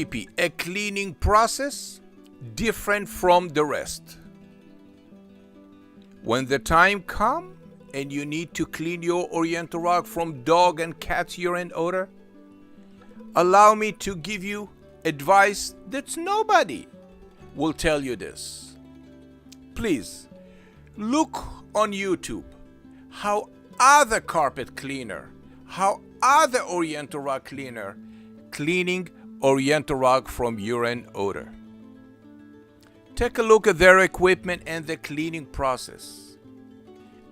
PetPeePee, a cleaning process different from the rest. When the time comes and you need to clean your Oriental rug from dog and cat urine odor, allow me to give you advice that nobody will tell you this. Please look on YouTube how other carpet cleaner, how other Oriental rug cleaner cleaning Oriental rug from urine odor. Take a look at their equipment and the cleaning process,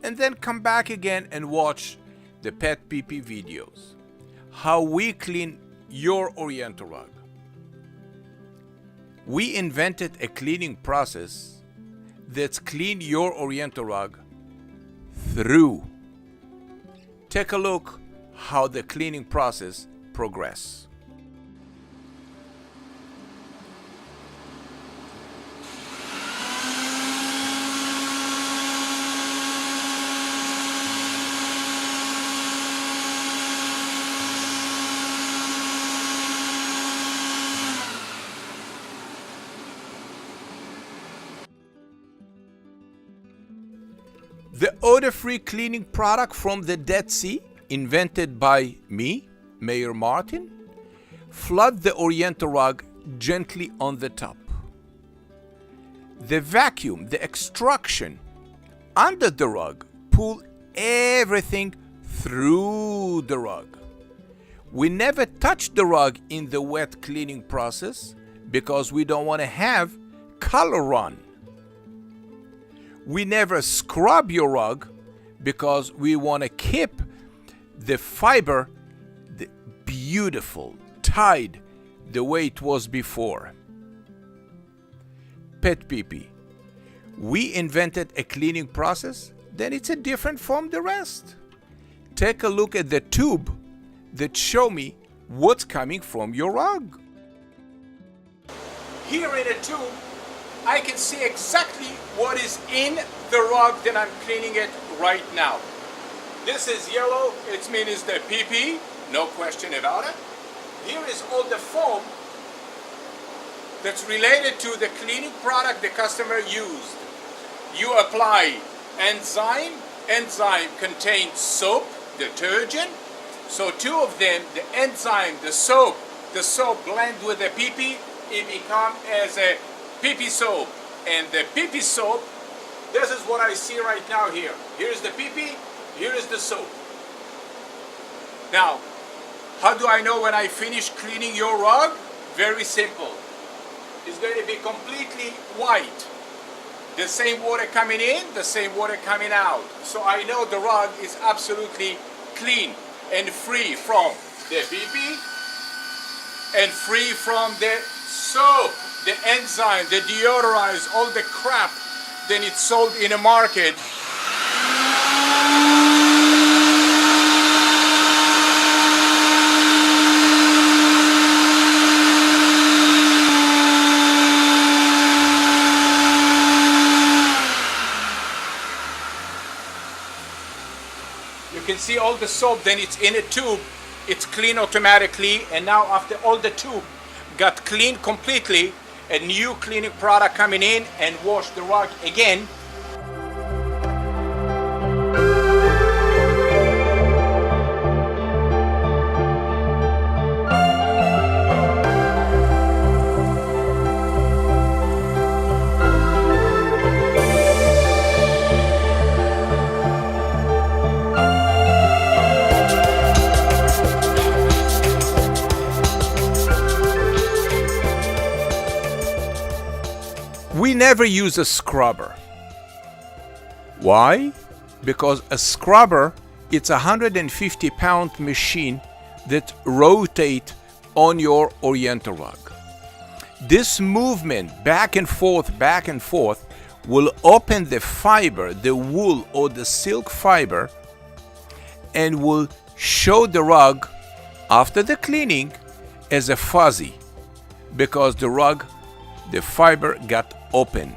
and then come back again and watch the PetPeePee videos, how we clean your Oriental rug. We invented a cleaning process that's clean your Oriental rug through. Take a look how the cleaning process progresses. The odor-free cleaning product from the Dead Sea, invented by me, Meir Martin, flood the Oriental rug gently on the top. The vacuum, the extraction under the rug, pull everything through the rug. We never touch the rug in the wet cleaning process because we don't want to have color run. We never scrub your rug because we want to keep the fiber beautiful, tied the way it was before. PetPeePee, we invented a cleaning process, then it's a different from the rest. Take a look at the tube that show me what's coming from your rug. Here in a tube, I can see exactly what is in the rug that I'm cleaning it right now. This is yellow, it means the pee-pee, no question about it. Here is all the foam that's related to the cleaning product the customer used. You apply enzyme. Enzyme contains soap, detergent. So two of them, the enzyme, the soap blend with the pee-pee, it becomes as a pee-pee soap. And the pee-pee soap, this is what I see right now here. Here's the pee-pee, here is the soap. Now, how do I know when I finish cleaning your rug? Very simple. It's going to be completely white. The same water coming in, the same water coming out. So I know the rug is absolutely clean and free from the pee-pee and free from the soap, the enzyme, the deodorize, all the crap that it's sold in a market. You can see all the soap, then it's in a tube, it's clean automatically, and now after all the tube got cleaned completely, a new cleaning product coming in and wash the rug again. We never use a scrubber. Why? Because a scrubber, it's a 150-pound machine that rotates on your Oriental rug. This movement back and forth will open the fiber, the wool or the silk fiber, and will show the rug after the cleaning as a fuzzy, because the fiber got open.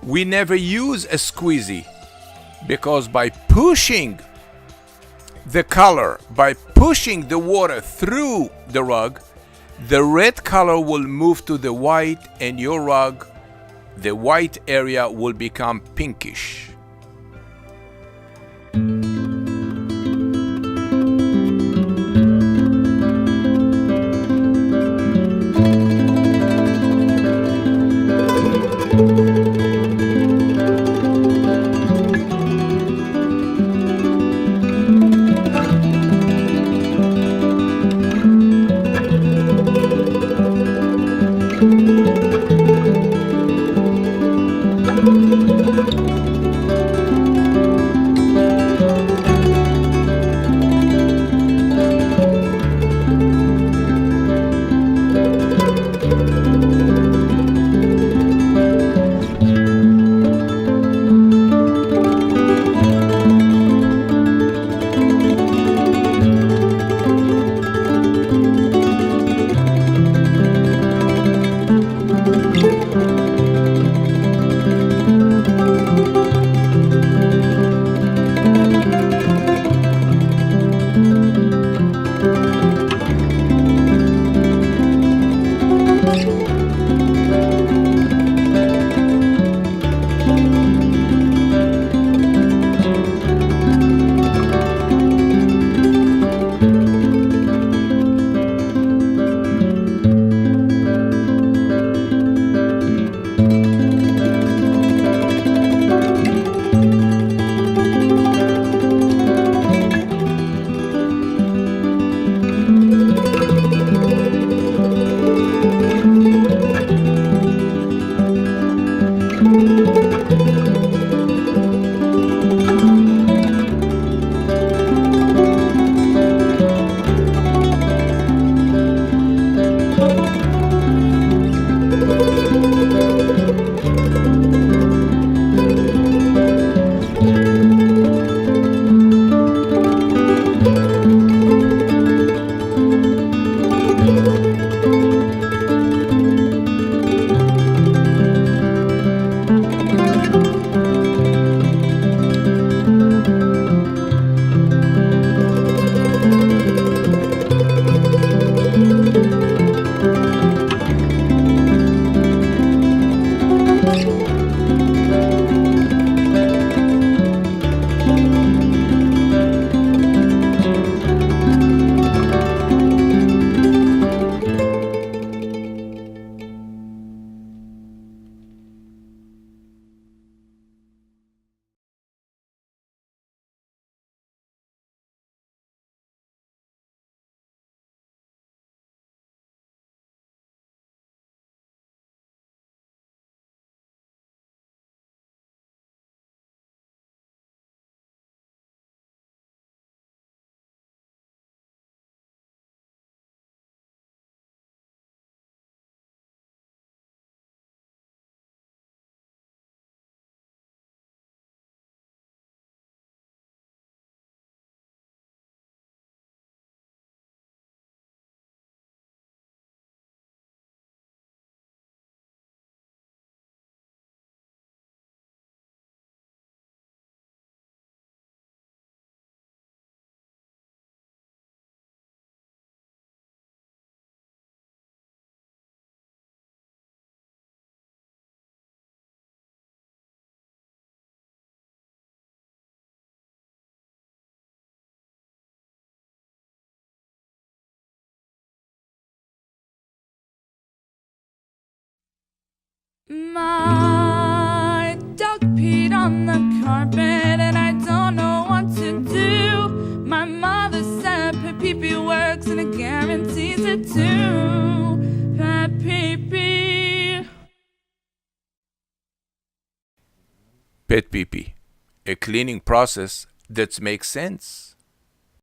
We never use a squeezy because by pushing the color, by pushing the water through the rug, the red color will move to the white, and your rug, the white area, will become pinkish. My dog peed on the carpet and I don't know what to do. My mother said PetPeePee works and it guarantees it too. PetPeePee. PetPeePee, a cleaning process that makes sense.